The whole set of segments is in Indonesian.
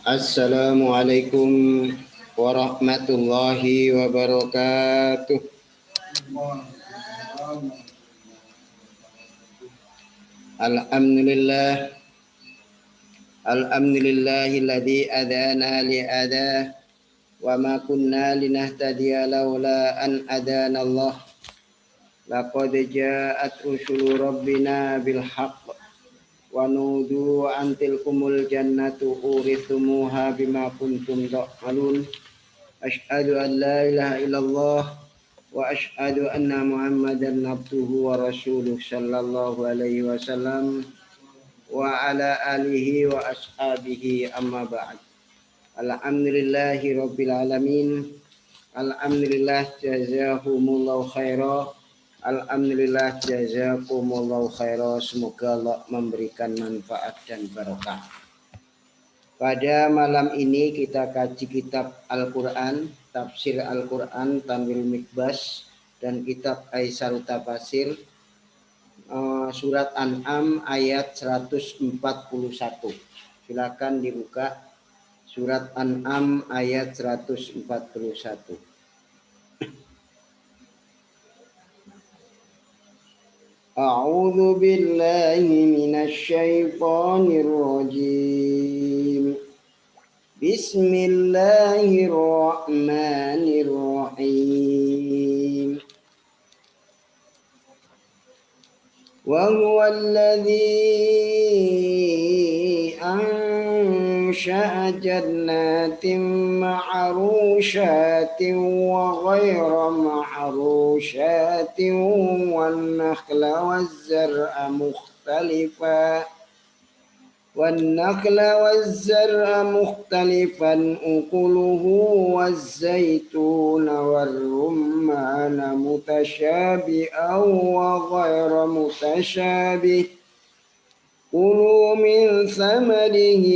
Assalamualaikum warahmatullahi wabarakatuh. Alhamdulillahilladzi adana li'adah wa ma kunna linahtadiya laula an adana Allah. Laqad ja'at rusulu rabbina bil haqq wa nudu an tilkumul jannatu urithumuha bima kuntum ta'malun. Asyhadu an la ilaha illallah wa asyhadu anna Muhammadan abduhu wa rasuluh sallallahu alaihi wasallam wa ala alihi wa ashabihi amma ba'd. Alhamdulillahi rabbil alamin. Alhamdulillah jazakumullahu khaira. Alhamdulillah jazakumullahu khaira. Semoga Allah memberikan manfaat dan barokah. Pada malam ini kita kaji kitab Al-Quran, tafsir Al-Quran Tanwil Mikbas, dan kitab Aisar Tafasir, surat An'am ayat 141. Silakan dibuka surat An'am ayat 141. A'udzu billahi minasy syaithanir rajim. Bismillahirrahmanirrahim. Wa huwa alladzi ansha'a jannatin ma'rushatin wa ghayra ma'rushatin wan nakhla waz-zar'a مختلفا أكله والزيتون والرمان متشابها وغير متشابه كلوا من ثمره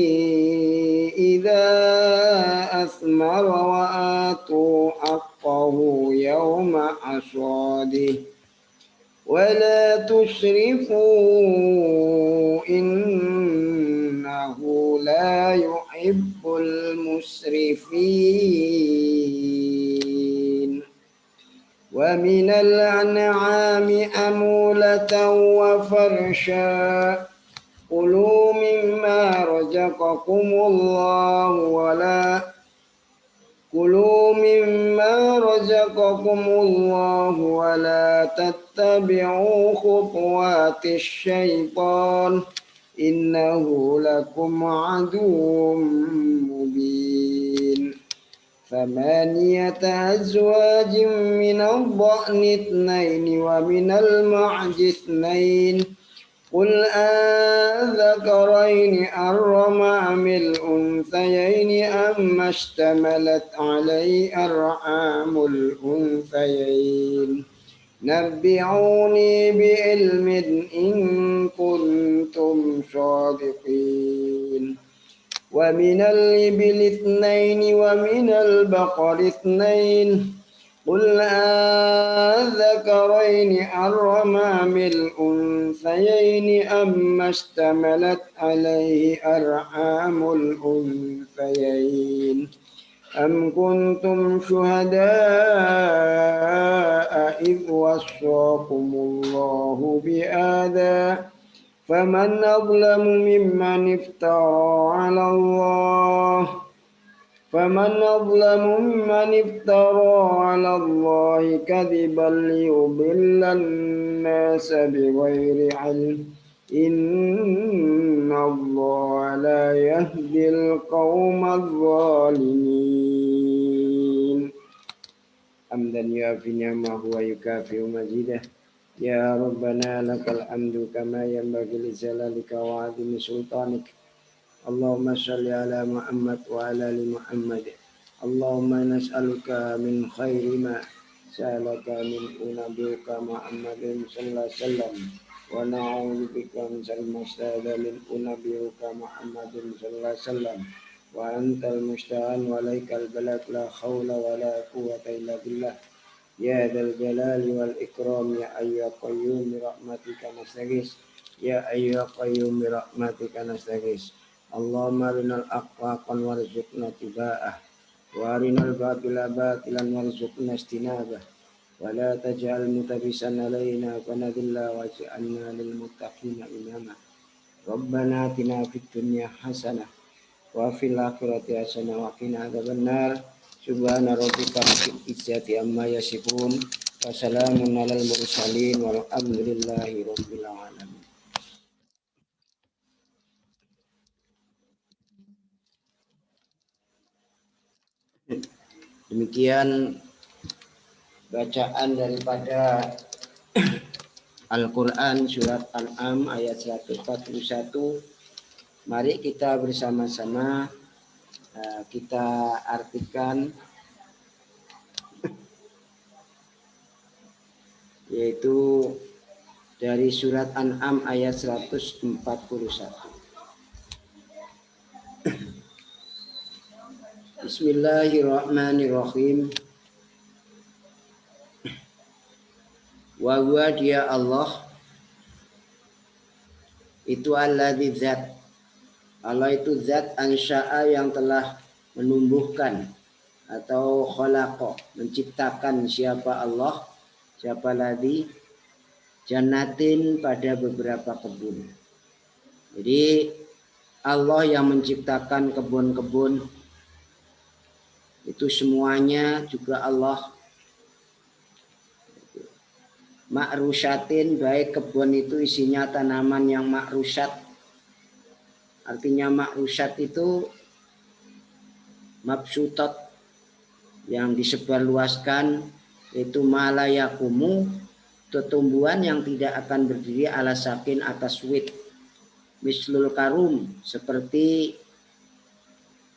إذا أثمر وآتوا حقه يوم حصاده ولا تسرفوا إنه لا يحب المسرفين ومن الأنعام حمولة وفرشا كلوا مما رزقكم الله ولا تتبعوا خطوات الشيطان إنه لكم عدو مبين 8 أزواج من الضأن 2 ومن المعز 2 قل أذكرين حرم أم الأنثيين أما اشتملت عليه أرحام الأنثيين نبئوني بعلم إن كنتم صادقين ومن الإبل 2 ومن البقر 2 قل أذكرين حرم أم الأنثيين أما اشتملت عليه أرحام الأنثيين أم كنتم شهداء إذ وصاكم الله بهذا فمن أظلم ممن افترى على الله على الله كذبا ليضل الناس بغير علم إن الله لا يهدي القوم الظالمين. حمدا يوافي نعمه ويكافئ مزيده. يا ربنا لك الحمد كما ينبغي لجلالك وعظيم سلطانك. اللهم صل على محمد وعلى آل محمد. اللهم نسألك من خير ما سألك من نبيك محمد صلى الله عليه وسلم ونعوذ بك من شر ما استعاذ من نبيك محمد صلى الله عليه وسلم وأنت المستعان وعليك البلاغ لا حول ولا قوة إلا بالله. يا ذا الجلال والإكرام يا أيها القيوم برحمتك نستغيث. يا أيها القيوم برحمتك نستغيث. اللهم أرنا الحق حقا وارزقنا اتباعه وأرنا الباطل باطلا وارزقنا اجتنابه ولا تجعل ملتبسا علينا فنضل واجعلنا للمتقين إماما. ربنا آتنا في الدنيا حسنة وفي الآخرة حسنة وقنا عذاب النار. Subhana rabbika rabbil izzati amma yasifun wa salamun alal mursalin walhamdulillahi rabbil alamin. Demikian bacaan daripada Al-Quran surat An'am ayat 141. Mari kita bersama-sama kita artikan, yaitu dari surat An'am ayat 141. Bismillahirrahmanirrahim. Wa huwa dia Allah itu alladzi zat. Allah itu zat ansya'a yang telah menumbuhkan atau khalaqa menciptakan. Siapa Allah? Siapa ladzi? Jannatin pada beberapa kebun. Jadi Allah yang menciptakan kebun-kebun itu semuanya juga Allah. Ma'rusyatin, baik kebun itu isinya tanaman yang ma'rusyat. Artinya ma'rusyat itu mabsutat, yang disebarluaskan, itu malayakumu, tumbuhan yang tidak akan berdiri ala sakin atas wit. Mislul karum, seperti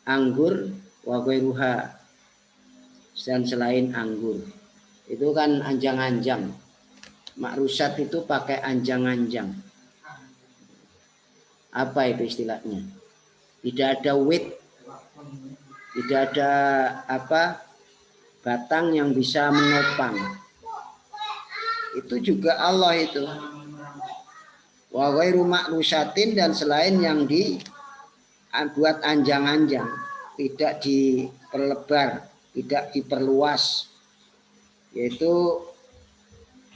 anggur, wa ghairuha, dan selain anggur. Itu kan anjang-anjang. Makrusat itu pakai anjang-anjang. Apa itu istilahnya? Tidak ada wit, tidak ada batang yang bisa menopang. Itu juga Allah itu. Wa ghairu makrusatin, dan selain yang dibuat anjang-anjang, tidak diperlebar, tidak diperluas, yaitu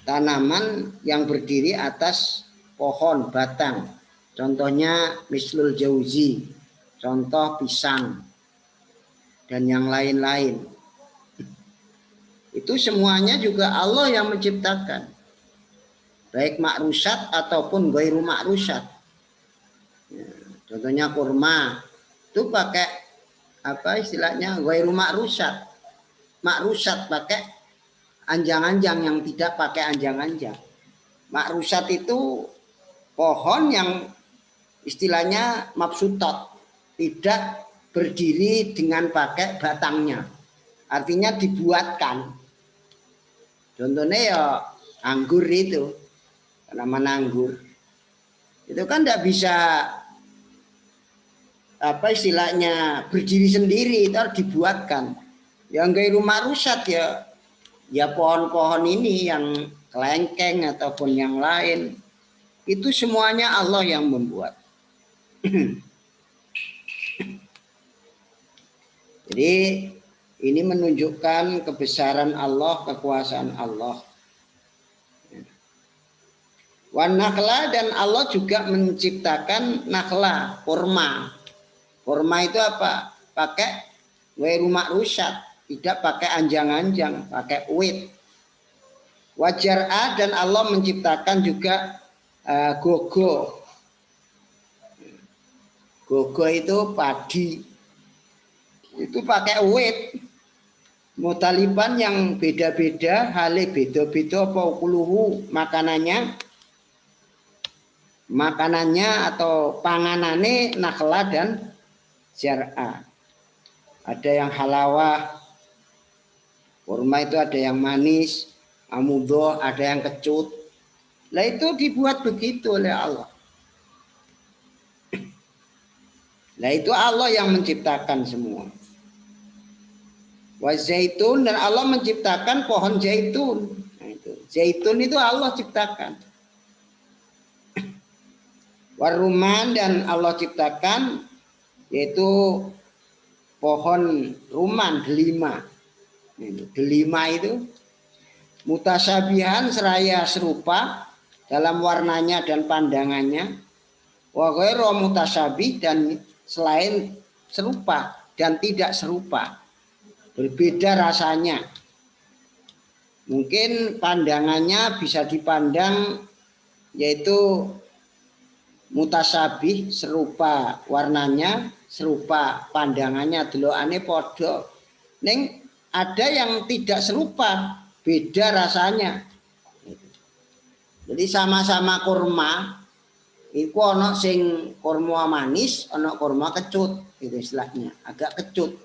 tanaman yang berdiri atas pohon batang. Contohnya mislul jauzi, contoh pisang, dan yang lain-lain. Itu semuanya juga Allah yang menciptakan, baik makrusat ataupun ghairu makrusat. Contohnya kurma, itu pakai istilahnya ghairu makrusat. Makrusat pakai anjang-anjang, yang tidak pakai anjang-anjang. Makrusat itu pohon yang istilahnya mabsutot, tidak berdiri dengan pakai batangnya. Artinya dibuatkan. Contohnya ya anggur itu, tanaman anggur. Itu kan tidak bisa istilahnya berdiri sendiri, itu harus dibuatkan. Yang ghairu makrusat ya pohon-pohon ini yang kelengkeng ataupun yang lain, itu semuanya Allah yang membuat. Jadi Ini menunjukkan kebesaran Allah, kekuasaan Allah. Wan nakhla, dan Allah juga menciptakan nakhla, kurma. Kurma itu apa? Pakai rumah rusak, tidak pakai anjang-anjang, pakai wit. Wajar'a, dan Allah menciptakan juga gogo. Gogo itu padi. Itu pakai wit. Mutaliban yang beda-beda, hale beda-beda apa ukuluhu makanannya atau panganane nakhla dan jar'a. Ada yang halawah, kurma itu ada yang manis, amudho ada yang kecut. Lah itu dibuat begitu oleh Allah. Lah itu Allah yang menciptakan semua. Wa zaitun, dan Allah menciptakan pohon zaitun. Nah, itu. Zaitun itu Allah ciptakan. Waruman, dan Allah ciptakan yaitu pohon ruman, delima. Delima itu mutasabihan, seraya serupa dalam warnanya dan pandangannya. Wa ghairu mutasabih, dan selain serupa dan tidak serupa. Berbeda rasanya. Mungkin pandangannya bisa dipandang yaitu mutasabih, serupa warnanya, serupa pandangannya, delokane podo. Ning ada yang tidak serupa, beda rasanya. Jadi sama-sama kurma, itu ono sing kurma manis, ono kurma kecut, itu istilahnya, agak kecut.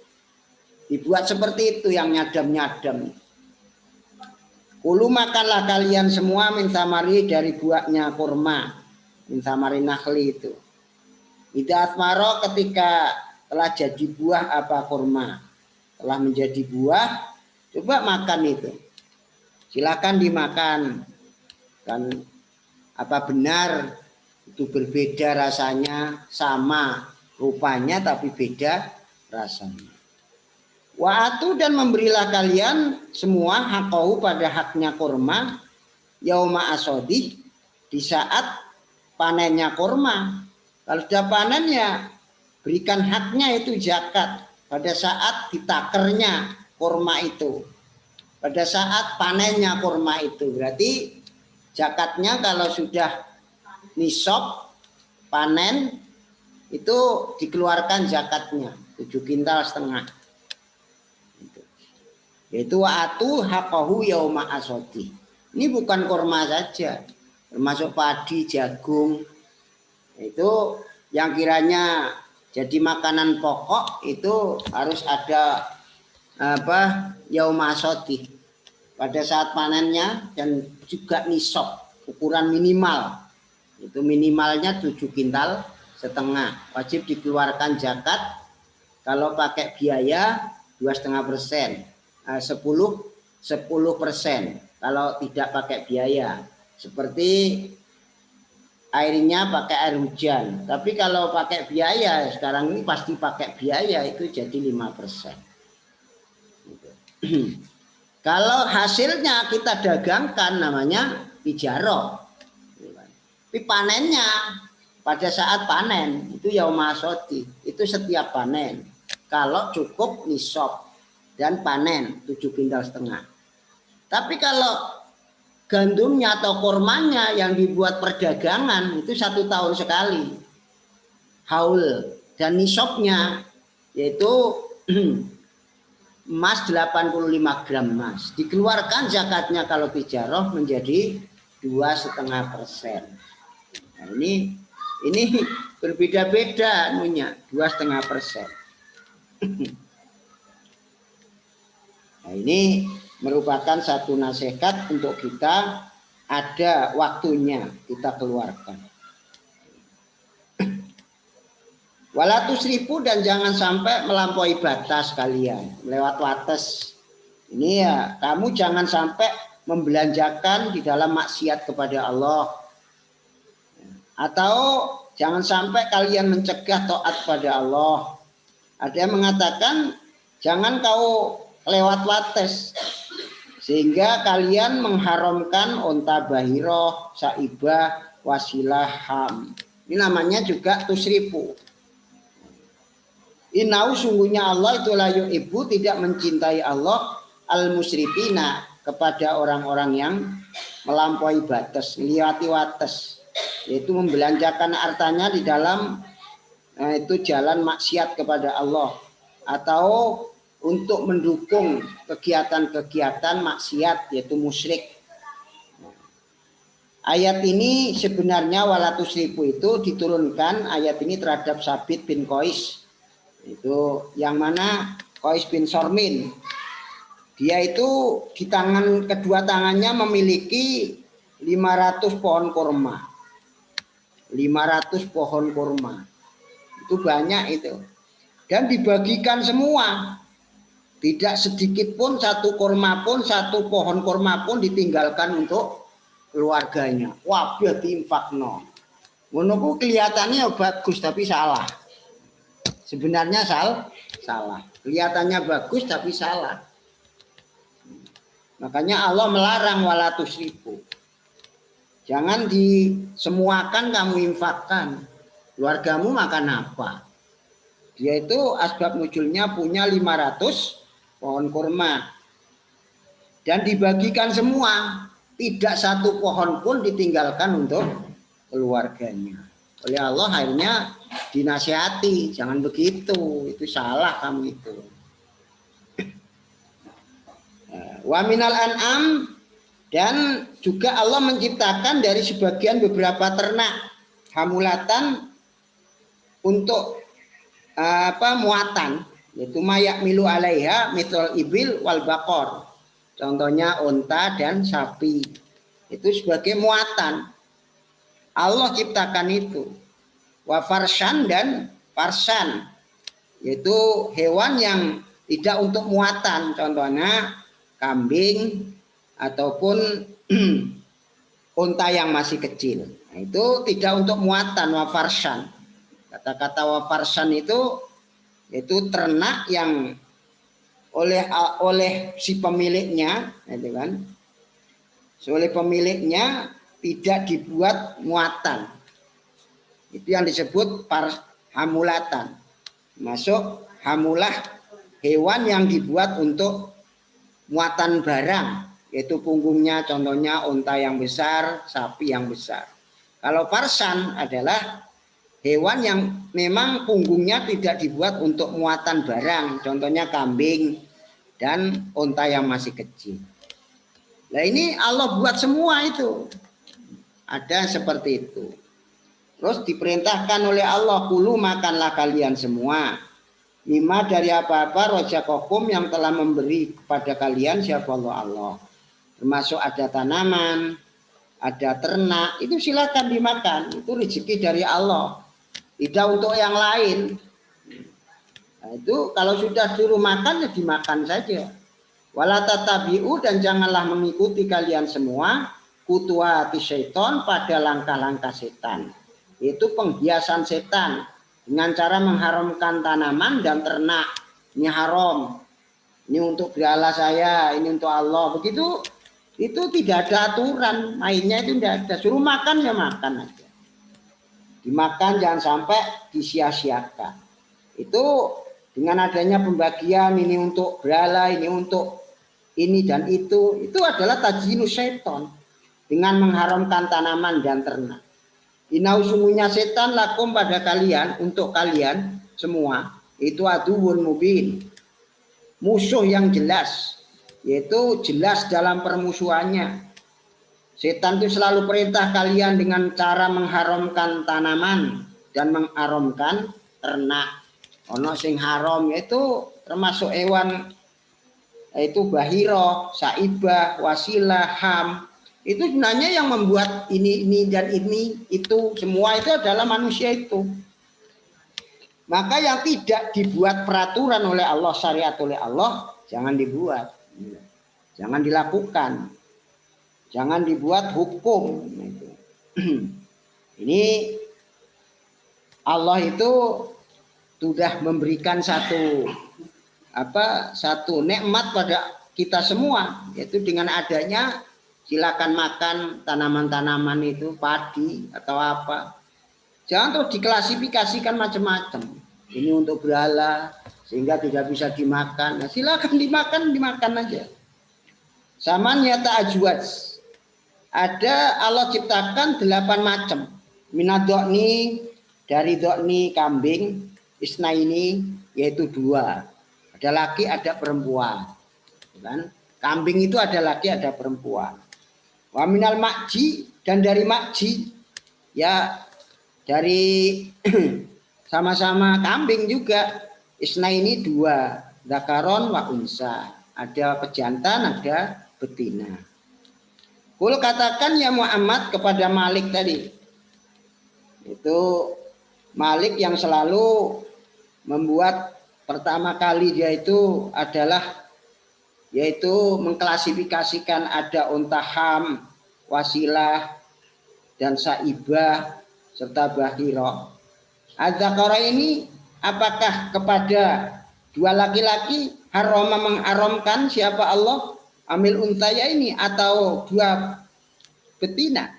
Dibuat seperti itu yang nyadam-nyadam. Kulu makanlah kalian semua min samari, dari buahnya kurma, min samari nakhli itu. Ida asmaro, ketika telah jadi buah apa kurma, telah menjadi buah, coba makan itu. Silakan dimakan. Kan apa benar itu berbeda rasanya, sama rupanya tapi beda rasanya. Wa'atu, dan memberilah kalian semua haqahu, pada haknya kurma, yauma asodih, di saat panennya kurma. Kalau sudah panen ya berikan haknya, itu zakat. Pada saat ditakernya kurma itu, pada saat panennya kurma itu, berarti zakatnya kalau sudah nisab panen itu dikeluarkan zakatnya 7,5 kintal. Yaitu wa'atu haqqahu yauma asodi. Ini bukan kurma saja, termasuk padi, jagung. Itu yang kiranya jadi makanan pokok itu harus ada apa? Yauma asodi. Pada saat panennya, dan juga nisab, ukuran minimal. Itu minimalnya 7,5 kintal. Wajib dikeluarkan zakat. Kalau pakai biaya 2,5%. 10% kalau tidak pakai biaya, seperti airnya pakai air hujan. Tapi kalau pakai biaya, sekarang ini pasti pakai biaya, itu jadi 5%. Kalau hasilnya kita dagangkan, namanya ijarah. Tapi panennya pada saat panen itu yauma asodi, itu setiap panen. Kalau cukup nisab dan panen 7,5 kintal. Tapi kalau gandumnya atau kurmanya yang dibuat perdagangan itu 1 tahun sekali haul, dan nisabnya yaitu emas 85 gram emas. Dikeluarkan zakatnya kalau tijarah menjadi 2,5%. Nah, ini berbeda-beda anunya, 2,5%. Nah, ini merupakan satu nasihat untuk kita, ada waktunya kita keluarkan. Walatus ribu, dan jangan sampai melampaui batas kalian, lewat batas. Ini ya, kamu jangan sampai membelanjakan di dalam maksiat kepada Allah. Atau jangan sampai kalian mencegah taat pada Allah. Ada yang mengatakan, jangan kau lewat wates. Sehingga kalian mengharamkan unta bahiroh, saibah, wasilah, ham. Ini namanya juga tusrifu. Inau sungguhnya Allah itu layu ibu tidak mencintai Allah al-musrifina kepada orang-orang yang melampaui batas, melewati wates, yaitu membelanjakan hartanya di dalam itu jalan maksiat kepada Allah atau untuk mendukung kegiatan-kegiatan maksiat yaitu musyrik. Ayat ini sebenarnya walatus ribu itu diturunkan ayat ini terhadap Sabit bin Qais, itu yang mana Qais bin Sormin. Dia itu di tangan kedua tangannya memiliki 500 pohon kurma. 500 pohon kurma. Itu banyak itu. Dan dibagikan semua. Tidak sedikit pun satu kurma pun, satu pohon kurma pun ditinggalkan untuk keluarganya. Wah, biar diinfakno. Menurutku kelihatannya bagus tapi salah. Sebenarnya salah. Kelihatannya bagus tapi salah. Makanya Allah melarang walatus ribu. Jangan disemuakan kamu infakkan. Keluargamu makan apa? Dia itu asbab munculnya punya 500 pohon kurma. Dan dibagikan semua. Tidak satu pohon pun ditinggalkan untuk keluarganya. Oleh Allah akhirnya dinasihati. Jangan begitu. Itu salah kamu itu. Wa minal an'am, dan juga Allah menciptakan dari sebagian beberapa ternak hamulatan untuk muatan, yaitu mayak milu alaiha mithl ibil wal bakor. Contohnya unta dan sapi. Itu sebagai muatan. Allah ciptakan itu. Wa farsan dan farsan, yaitu hewan yang tidak untuk muatan. Contohnya kambing ataupun unta yang masih kecil. Nah, itu tidak untuk muatan, wafarsan. Kata-kata wafarsan itu ternak yang oleh si pemiliknya, gitu kan? Oleh pemiliknya tidak dibuat muatan. Itu yang disebut hamulatan. Masuk hamulah hewan yang dibuat untuk muatan barang, yaitu punggungnya contohnya unta yang besar, sapi yang besar. Kalau farsan adalah hewan yang memang punggungnya tidak dibuat untuk muatan barang, contohnya kambing dan unta yang masih kecil. Nah ini Allah buat semua itu. Ada seperti itu. Terus diperintahkan oleh Allah, kulu makanlah kalian semua. Mimma dari apa-apa rojakokum yang telah memberi kepada kalian siapa Allah. Termasuk ada tanaman, ada ternak, itu silakan dimakan. Itu rezeki dari Allah. Tidak untuk yang lain. Nah, itu kalau sudah suruh makan ya dimakan saja. Wala tatabi'u, dan janganlah mengikuti kalian semua kutuati syaiton pada langkah-langkah setan. Itu penghiasan setan. Dengan cara mengharamkan tanaman dan ternak. Ini haram. Ini untuk berhala saya, ini untuk Allah. Begitu, itu tidak ada aturan. Mainnya itu tidak ada. Suruh makan ya makan aja. Dimakan jangan sampai disia-siakan. Itu dengan adanya pembagian ini untuk berhala, ini untuk ini dan itu adalah tajinus syaiton. Dengan mengharamkan tanaman dan ternak. Inau sungguhnya setan lakum pada kalian, untuk kalian semua itu aduun mubin, musuh yang jelas, yaitu jelas dalam permusuhannya. Setan itu selalu perintah kalian dengan cara mengharamkan tanaman dan mengharamkan ternak. Ono sing haram yaitu termasuk hewan, yaitu bahiro, saibah, wasilah, ham. Itu sebenarnya yang membuat ini dan ini itu semua itu adalah manusia itu. Maka yang tidak dibuat peraturan oleh Allah, syariat oleh Allah, jangan dibuat, jangan dilakukan, jangan dibuat hukum. Ini Allah itu sudah memberikan satu satu nikmat pada kita semua, yaitu dengan adanya silakan makan tanaman-tanaman itu, padi atau apa. Jangan terus diklasifikasikan macam-macam. Ini untuk berhala sehingga tidak bisa dimakan. Nah, silakan dimakan aja. Samanya ta'ajwaz. Ada Allah ciptakan 8 macam. Minadokni, dari dokni kambing, isnaini yaitu 2. Ada laki, ada perempuan. Kan? Kambing itu ada laki, ada perempuan. Wa minal makji, dan dari makji ya dari sama-sama kambing juga. Isnaini 2, dzakaron wa unsa. Ada pejantan, ada betina. Kul katakan ya Muhammad kepada Malik tadi. Itu Malik yang selalu membuat pertama kali dia itu adalah yaitu mengklasifikasikan ada unta ham, wasilah, dan saibah serta bahiro. Az-zakara ini apakah kepada 2 laki-laki haroma mengharamkan siapa Allah? Amil untaya ini atau 2 betina?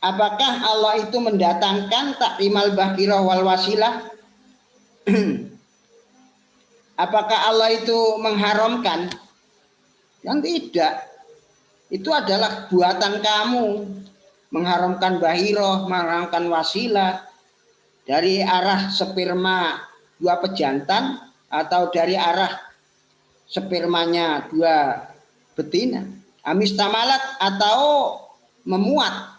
Apakah Allah itu mendatangkan takrimal bahiro wal wasilah? Apakah Allah itu mengharamkan? Yang tidak. Itu adalah buatan kamu. Mengharamkan bahiroh, mengharamkan wasilah. Dari arah sperma 2 pejantan atau dari arah spermanya 2 betina. Amistamalat atau memuat.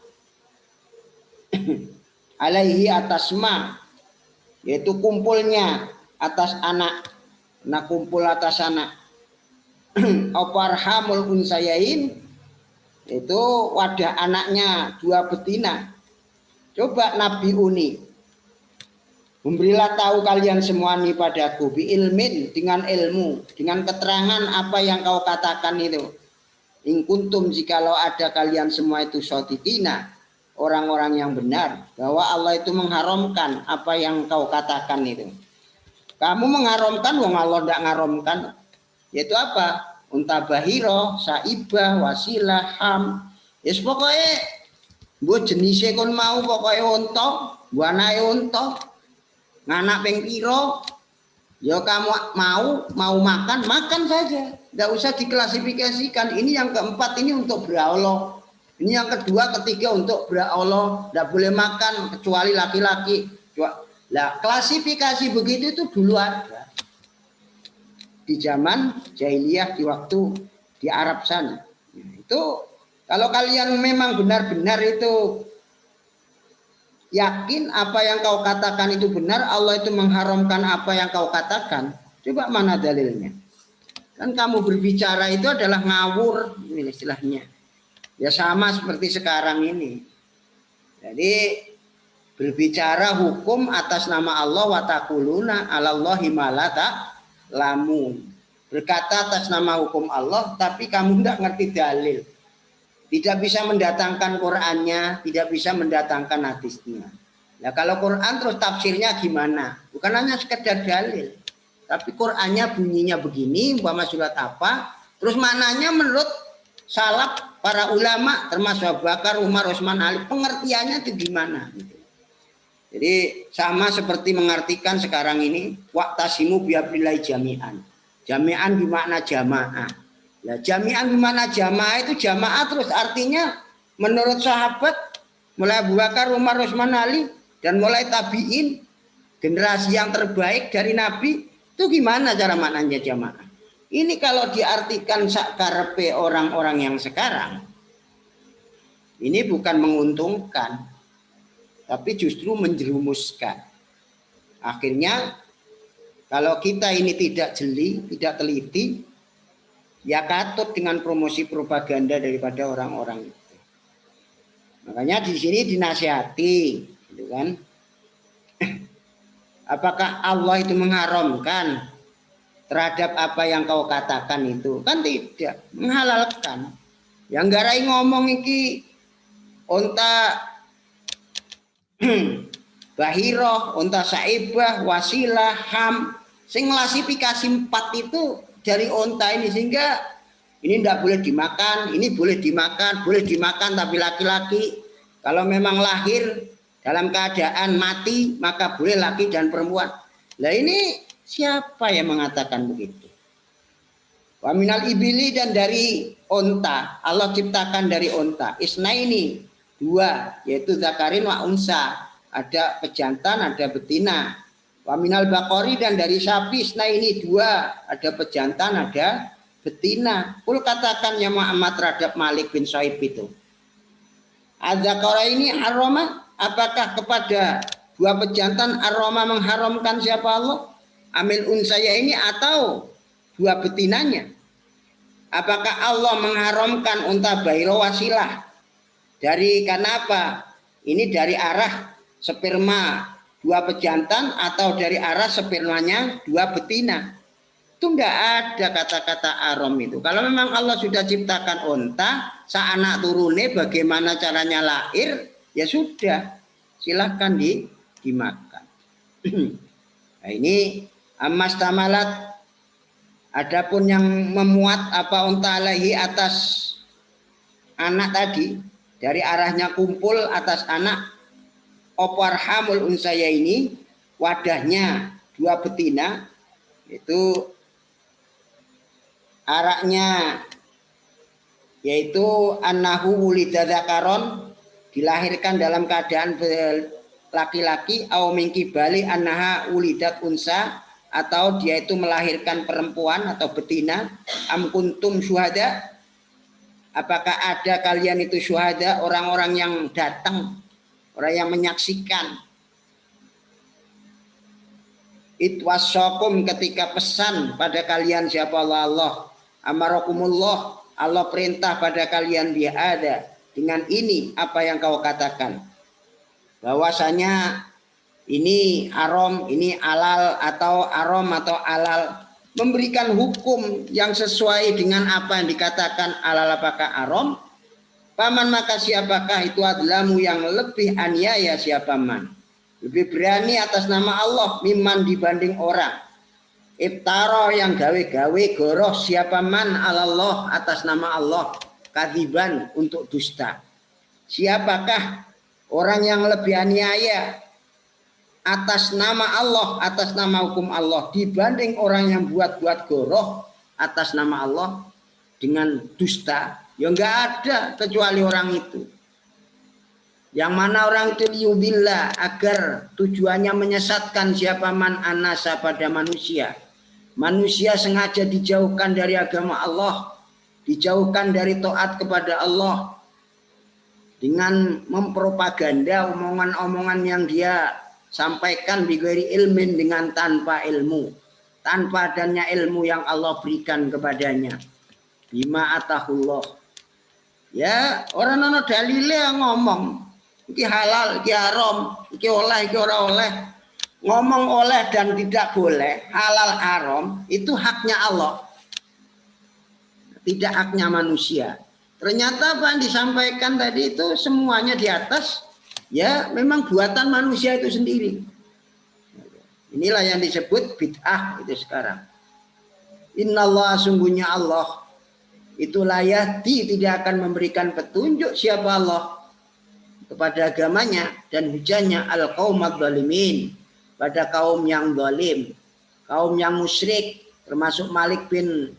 Alaihi atas ma. Yaitu kumpulnya atas anak. Nah kumpul atas anak. Oparhamul unsayain. Itu wadah anaknya 2 betina. Coba Nabi Uni. Memberilah tahu kalian semua ini padaku. Bi ilmin, dengan ilmu. Dengan keterangan apa yang kau katakan itu. In kuntum jikalau ada kalian semua itu shodiqina. Orang-orang yang benar. Bahwa Allah itu mengharamkan apa yang kau katakan itu. Kamu mengharamkan, wong Allah tidak mengharamkan. Yaitu apa? Unta bahiro, saibah, wasilah, ham. Yes pokoknya buat jenisnya kon mau pokoknya unta, buanai unta, nganak ping piro, ya kamu mau makan saja. Tidak usah diklasifikasikan. Ini yang keempat ini untuk berallah. Ini yang kedua, ketiga untuk berallah. Tidak boleh makan kecuali laki-laki. Lah klasifikasi begitu itu dulu ada. Di zaman jahiliyah di waktu di Arab sana. Nah, itu kalau kalian memang benar-benar itu yakin apa yang kau katakan itu benar, Allah itu mengharamkan apa yang kau katakan. Coba mana dalilnya? Kan kamu berbicara itu adalah ngawur, ini istilahnya. Ya sama seperti sekarang ini. Jadi berbicara hukum atas nama Allah wa taquluna 'alallahi ma la lamun. Berkata atas nama hukum Allah tapi kamu tidak ngerti dalil. Tidak bisa mendatangkan Qur'annya, tidak bisa mendatangkan hadisnya. Nah kalau Qur'an terus tafsirnya gimana? Bukan hanya sekedar dalil. Tapi Qur'annya bunyinya begini, umpama surat apa, terus maknanya menurut salaf para ulama termasuk Abu Bakar, Umar, Utsman, Ali, pengertiannya itu gimana? Jadi sama seperti mengartikan sekarang ini waqtasimu bihablillahi jami'an. Jami'an bermakna jamaah. Nah, jami'an bermakna jamaah itu jamaah terus artinya menurut sahabat mulai Abu Bakar, Umar, Utsman, Ali dan mulai tabi'in generasi yang terbaik dari Nabi itu gimana cara maknanya jamaah? Ini kalau diartikan sakarepe orang-orang yang sekarang ini bukan menguntungkan. Tapi justru menjerumuskan. Akhirnya kalau kita ini tidak jeli, tidak teliti, ya katut dengan promosi propaganda daripada orang-orang itu. Makanya di sini dinasihati, gitu kan? Apakah Allah itu mengharamkan terhadap apa yang kau katakan itu? Kan tidak, menghalalkan. Yang garai ngomong iki onta bahiroh, unta saibah, wasilah, ham, Sing klasifikasi 4 itu dari onta ini, sehingga ini tidak boleh dimakan, ini boleh dimakan tapi laki-laki. Kalau memang lahir dalam keadaan mati maka boleh laki dan perempuan. Nah ini siapa yang mengatakan begitu? Wa minal ibili, dan dari onta, Allah ciptakan dari onta. Isna ini 2, yaitu zakarin wa unsa, ada pejantan ada betina. Wa minal bakori, dan dari sapi isna ini 2, ada pejantan ada betina. Kul katakan ya Muhammad terhadap Malik bin Syaib itu, adzakara ini haroma, apakah kepada 2 pejantan aroma mengharamkan siapa Allah? Amil unsaya ini atau 2 betinanya? Apakah Allah mengharamkan unta bairo wasilah? Dari karena apa? Ini dari arah sperma 2 pejantan atau dari arah spermanya 2 betina? Itu enggak ada kata-kata arom itu. Kalau memang Allah sudah ciptakan unta, seanak turune bagaimana caranya lahir, ya sudah, silahkan dimakan. Nah ini amas tamalat, adapun yang memuat apa unta alaihi atas anak tadi, dari arahnya kumpul atas anak, oparhamul unsaya ini, wadahnya 2 betina, itu araknya yaitu annahu wulida dzakaron, dilahirkan dalam keadaan laki-laki, au mingki bali annaha wulidat unsa, atau dia itu melahirkan perempuan atau betina. Am kuntum syuhada, apakah ada kalian itu syuhada, orang-orang yang datang, orang yang menyaksikan. Itwasakum, ketika pesan pada kalian siapa Allah, amarakumullah, Allah perintah pada kalian, dia ada dengan ini apa yang kau katakan, bahwasanya ini haram, ini halal, atau haram atau halal, memberikan hukum yang sesuai dengan apa yang dikatakan halal apakah haram. Paman maka siapakah itu adlamu, yang lebih aniaya siapa man, lebih berani atas nama Allah, miman dibanding orang iftara yang gawe-gawe goroh siapa man Allah atas nama Allah, kadiban untuk dusta. Siapakah orang yang lebih aniaya atas nama Allah, atas nama hukum Allah, dibanding orang yang buat-buat goroh atas nama Allah dengan dusta? Ya enggak ada kecuali orang itu. Yang mana orang itu liyudillah, agar tujuannya menyesatkan siapa man anasa pada manusia. Manusia sengaja dijauhkan dari agama Allah, dijauhkan dari taat kepada Allah, dengan mempropaganda omongan-omongan yang dia sampaikan bighairi ilmin, dengan tanpa ilmu, tanpa adanya ilmu yang Allah berikan kepadanya. Bima atahullah. Ya, orang ono dalile ngomong iki halal, iki haram, iki oleh, iki ora oleh. Ngomong oleh dan tidak boleh, halal haram, itu haknya Allah, tidak haknya manusia. Ternyata apa yang disampaikan tadi itu semuanya di atas, ya memang buatan manusia itu sendiri. Inilah yang disebut bid'ah itu sekarang. Innallah, sungguhnya Allah itu layahdi, tidak akan memberikan petunjuk siapa Allah kepada agamanya dan hujannya al-qaumad zalimin, pada kaum yang zalim, kaum yang musyrik, termasuk Malik bin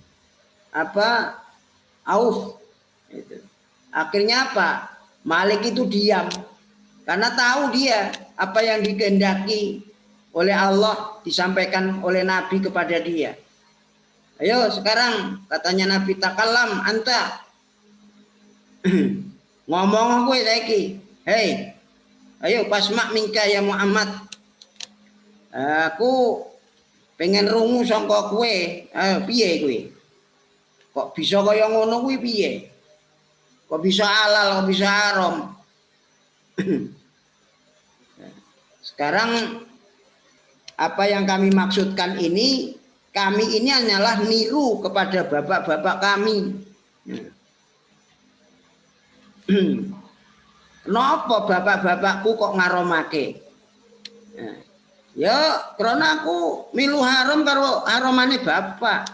Auf. Itu. Akhirnya apa? Malik itu diam karena tahu dia apa yang dikehendaki oleh Allah disampaikan oleh Nabi kepada dia. Ayo sekarang katanya Nabi, takallam anta, ngomong aku saiki, hei, ayo pasmak mingka ya Muhammad. Aku pengen rungu sangka kowe, piye kowe? Kok bisa kaya ngono kuwi piye? Kok bisa halal, kok bisa haram? Sekarang apa yang kami maksudkan ini, kami ini hanyalah niru kepada bapak-bapak kami. Kenapa bapak-bapakku kok ngaromake? Ya, karena aku milu haram karo haramane bapak.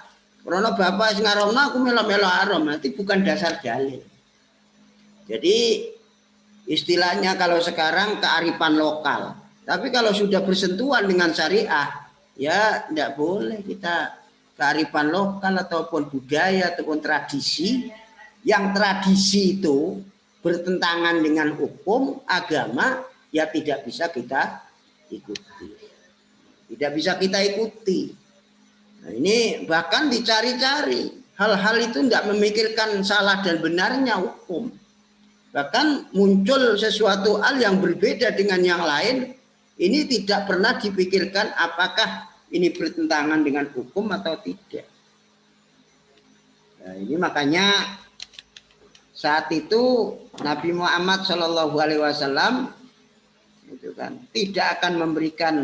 Karena bapak sing haramno aku melo-melo haram, nanti bukan dasar dalil. Jadi istilahnya kalau sekarang kearifan lokal. Tapi kalau sudah bersentuhan dengan syariah, ya tidak boleh kita kearifan lokal ataupun budaya ataupun tradisi. Yang tradisi itu bertentangan dengan hukum agama, ya tidak bisa kita ikuti. Tidak bisa kita ikuti. Nah, ini bahkan dicari-cari. Hal-hal itu tidak memikirkan salah dan benarnya hukum. Bahkan muncul sesuatu hal yang berbeda dengan yang lain. Ini tidak pernah dipikirkan apakah ini bertentangan dengan hukum atau tidak. Nah, ini makanya saat itu Nabi Muhammad SAW itu kan tidak akan memberikan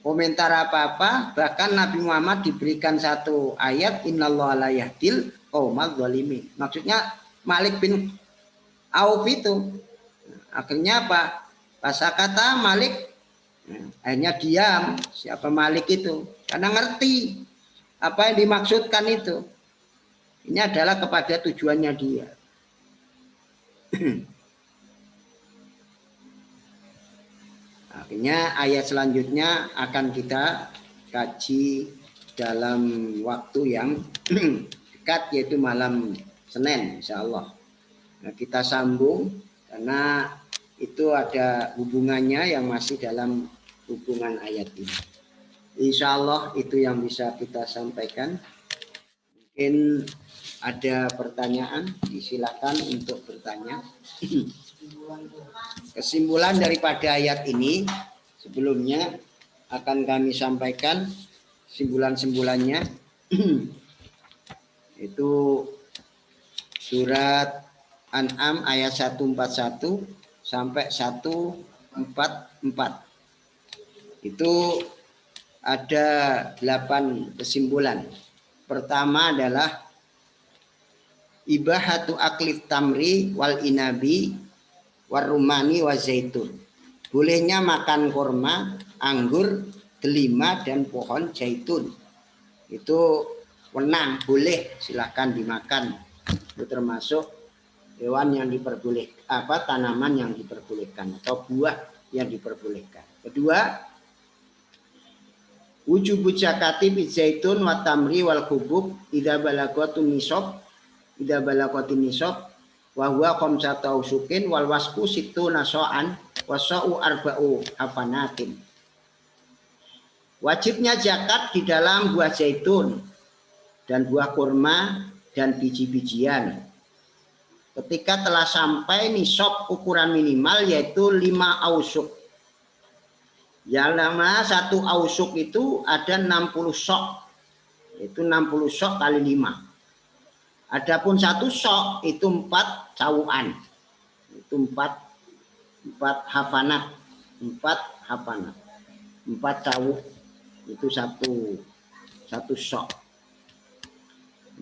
komentar apa-apa. Bahkan Nabi Muhammad diberikan satu ayat, innallaha la yahdil qaumadz zalimin. Maksudnya Malik bin Auf itu akhirnya apa? Pas kata Malik akhirnya diam. Siapa Malik itu? Karena ngerti apa yang dimaksudkan itu. Ini adalah kepada tujuannya dia. Akhirnya ayat selanjutnya akan kita kaji dalam waktu yang dekat, yaitu malam Senin insya Allah. Nah, kita sambung karena itu ada hubungannya yang masih dalam hubungan ayat ini. Insya Allah itu yang bisa kita sampaikan. Mungkin ada pertanyaan, disilakan untuk bertanya. Kesimpulan daripada ayat ini sebelumnya akan kami sampaikan simpulan-simpulannya. Itu surat An'am ayat 141 sampai 144. Itu ada 8 kesimpulan. Pertama adalah ibahatu aklit tamri wal inabi warumani wa zaitun. Bolehnya makan kurma, anggur, delima dan pohon zaitun. Itu wenang, boleh, silahkan dimakan. Itu termasuk hewan yang diperbolehkan, tanaman yang diperbolehkan atau buah yang diperbolehkan. Kedua, wujubu zakati bi zaitun wa tamri wal hubub idza balagatin nisab wa huwa khamsatu ausukin wal wasku situ nasoan wasau arba'u hafanatin. Wajibnya zakat di dalam buah zaitun dan buah kurma dan biji-bijian ketika telah sampai nisab ukuran minimal yaitu 5 ausuk. Yang nama 1 ausuk itu ada 60 sok. Itu 60 sok kali 5. Adapun 1 sok itu 4 cawuan. Itu 4 hafanat. 4 hafanat. 4 cawuk itu 1 sok.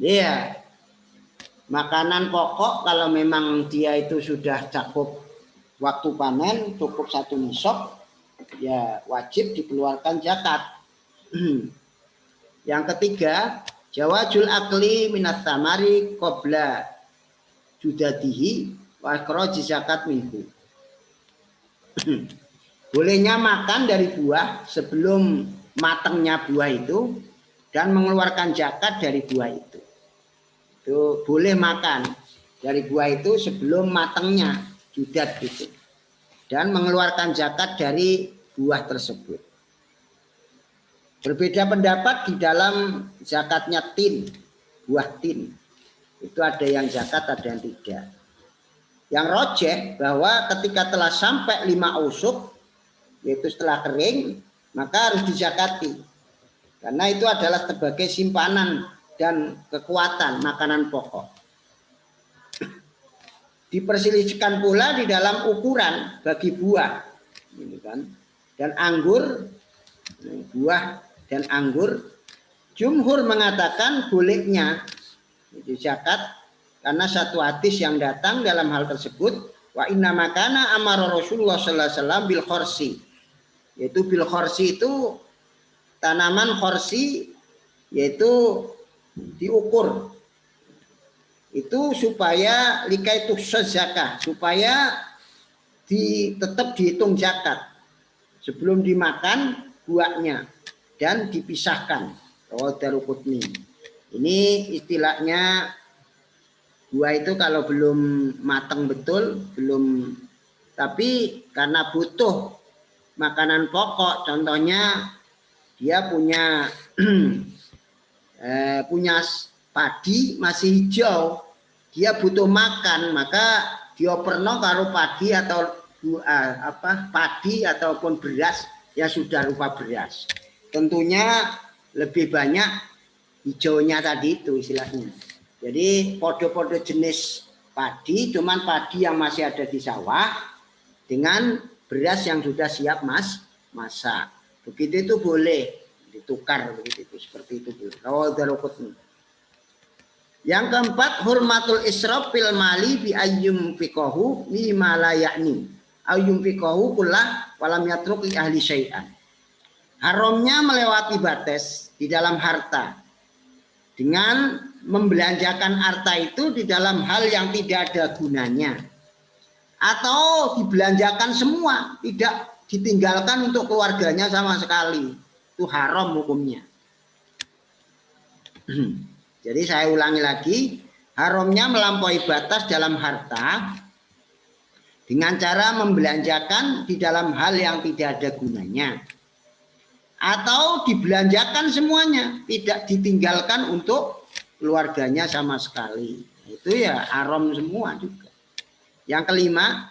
Dia makanan pokok kalau memang dia itu sudah cakup waktu panen cukup 1 nisab, ya wajib dikeluarkan zakat. Yang ketiga, jawazul akli minat tamari qabla judadihi wa ikhraj zakat minhu. Bolehnya makan dari buah sebelum matangnya buah itu dan mengeluarkan zakat dari buah itu. Itu boleh makan dari buah itu sebelum matangnya judat itu dan mengeluarkan zakat dari buah tersebut. Berbeda pendapat di dalam zakatnya tin, buah tin. Itu ada yang zakat, ada yang tidak. Yang rojeh bahwa ketika telah sampai 5 ausuk, yaitu setelah kering, maka harus dizakati. Karena itu adalah sebagai simpanan dan kekuatan makanan pokok. Diperselisihkan pula di dalam ukuran bagi buah. Ini kan. Dan anggur, buah dan anggur, jumhur mengatakan bolehnya itu zakat karena satu hadis yang datang dalam hal tersebut, wa inna makana amara Rasulullah sallallahu alaihi wasallam bil khorsi. Yaitu bil khorsi itu tanaman khorsi, yaitu diukur. Itu supaya likai tuksos zakah, supaya tetap dihitung zakat sebelum dimakan buahnya dan dipisahkan. Rawal Daruqutni. Ini istilahnya buah itu kalau belum matang betul, belum, tapi karena butuh makanan pokok, contohnya dia punya punya padi masih hijau, dia butuh makan, maka dioperno karo padi atau padi ataupun beras yang sudah rupa beras. Tentunya lebih banyak hijaunya tadi itu istilahnya. Jadi podo-podo jenis padi, cuman padi yang masih ada di sawah dengan beras yang sudah siap masak. Begitu itu boleh ditukar begitu itu, seperti itu. Rawal Daruqutni. Yang keempat, hurmatul israf fil mali bi ayyum fiqahu mimma la ya'ni. Ayyum fiqahu kullah walam yatruk li ahli syai'an. Haramnya melewati batas di dalam harta dengan membelanjakan harta itu di dalam hal yang tidak ada gunanya, atau dibelanjakan semua, tidak ditinggalkan untuk keluarganya sama sekali. Itu haram hukumnya. Jadi saya ulangi lagi, haramnya melampaui batas dalam harta dengan cara membelanjakan di dalam hal yang tidak ada gunanya, atau dibelanjakan semuanya, tidak ditinggalkan untuk keluarganya sama sekali. Itu ya haram semua juga. Yang kelima,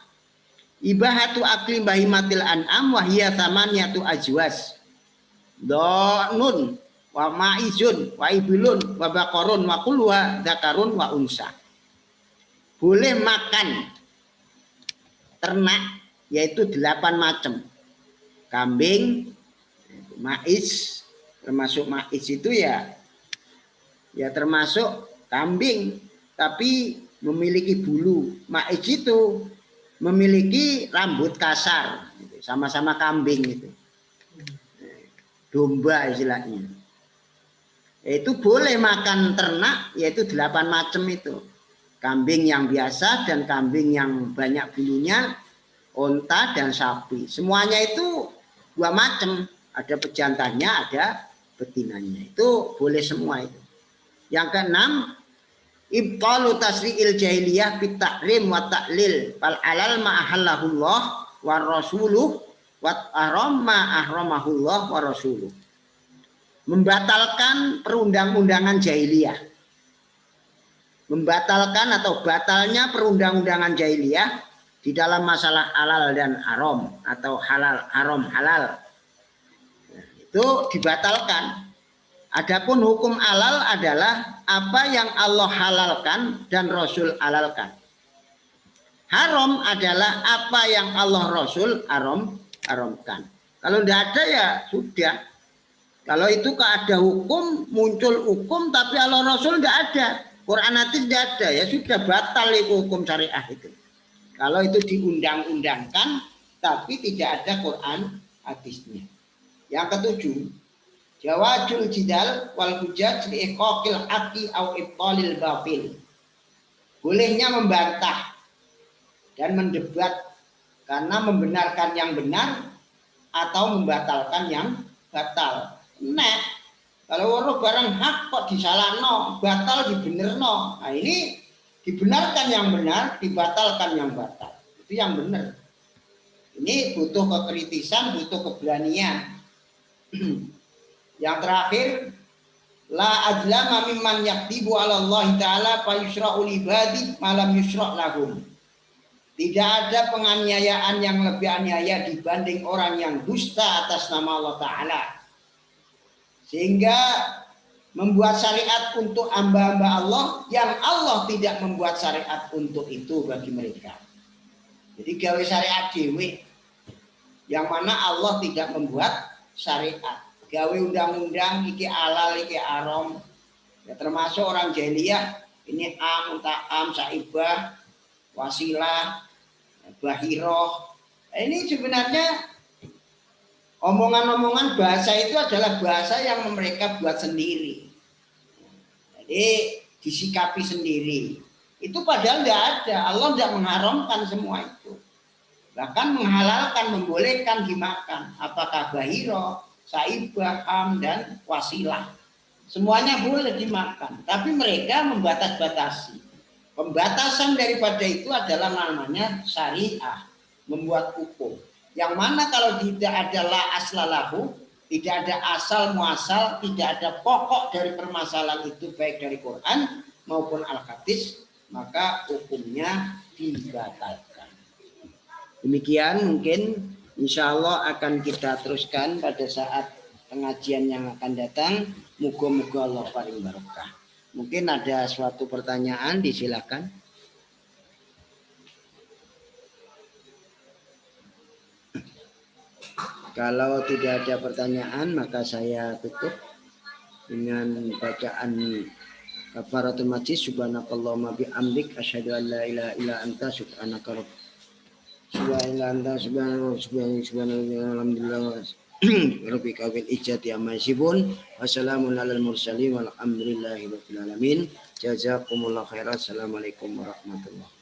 ibahatu akli bahimatil an'am wa hiya thamaniyatu ajwas. Donun wa maizun wa ibilun wa baqarun wa kulwa zakarun wa unsa. Boleh makan ternak yaitu 8 macam. Kambing, maiz, termasuk maiz itu ya termasuk kambing tapi memiliki bulu. Maiz itu memiliki rambut kasar, sama-sama kambing itu. Domba istilahnya. Itu boleh makan ternak yaitu 8 macam itu. Kambing yang biasa dan kambing yang banyak bulunya, onta dan sapi. Semuanya itu 2 macam. Ada pejantannya, ada betinanya. Itu boleh semua itu. Yang keenam, ibtalu tasri'il jahiliyah bit tahrim wa ta'lil fal halal ma ahallahullah wa rasuluh wa haram ma ahramahullah wa rasuluh. Membatalkan perundang-undangan jahiliyah. Membatalkan atau batalnya perundang-undangan jahiliyah di dalam masalah halal dan haram atau halal haram halal. Itu dibatalkan. Adapun hukum halal adalah apa yang Allah halalkan dan Rasul halalkan. Haram adalah apa yang Allah Rasul haramkan. Kalau tidak ada ya sudah. Kalau itu ada hukum, muncul hukum tapi Allah Rasul tidak ada. Quran hadis tidak ada, ya sudah batal itu hukum syariah itu. Kalau itu diundang-undangkan tapi tidak ada Quran hadisnya. Yang ketujuh, jawazul jidal wal hujjaj li iqaqil haqqi au ibtalil batil. Bolehnya membantah dan mendebat karena membenarkan yang benar atau membatalkan yang batal. Nah, kalau orang barang hak kok disalahno, batal dibenerno. Nah, ini dibenarkan yang benar, dibatalkan yang batal. Itu yang benar. Ini butuh kekritisan, butuh keberanian. Yang terakhir, la ajlama mimman yaktibu ala Allah Ta'ala fa yusra'u libadi malam yusra' lahum. Tidak ada penganiayaan yang lebih aniaya dibanding orang yang dusta atas nama Allah Ta'ala. Sehingga membuat syariat untuk hamba-hamba Allah yang Allah tidak membuat syariat untuk itu bagi mereka. Jadi gawe syariat dewe yang mana Allah tidak membuat syariat. Gawe undang-undang iki halal iki haram. Ya termasuk orang jahiliyah ini ta'am, saibah, wasilah, bahiroh. Ini sebenarnya Omongan-omongan bahasa itu adalah bahasa yang mereka buat sendiri. Jadi disikapi sendiri. Itu padahal tidak ada. Allah tidak mengharamkan semua itu. Bahkan menghalalkan, membolehkan dimakan. Apakah bahiro, saibah, ham, dan wasilah. Semuanya boleh dimakan. Tapi mereka membatas-batasi. Pembatasan daripada itu adalah namanya syariah. Membuat hukum. Yang mana kalau tidak ada la aslalahu, tidak ada asal muasal, tidak ada pokok dari permasalahan itu baik dari Quran maupun Al-Hadis, maka hukumnya dibatalkan. Demikian mungkin insya Allah akan kita teruskan pada saat pengajian yang akan datang. Moga-moga Allah paling barokah. Mungkin ada suatu pertanyaan, disilakan. Kalau tidak ada pertanyaan, maka saya tutup dengan bacaan kafaratul majlis. Subhanakallahumma bihamdik asyhadu an la ilaha illa anta subhanaka alhamdulillah rabbika bil izzati amma yasifun wa salamun alal mursalin walhamdulillahi rabbil alamin. Jazakumullahu khairan. Assalamualaikum warahmatullahi wabarakatuh.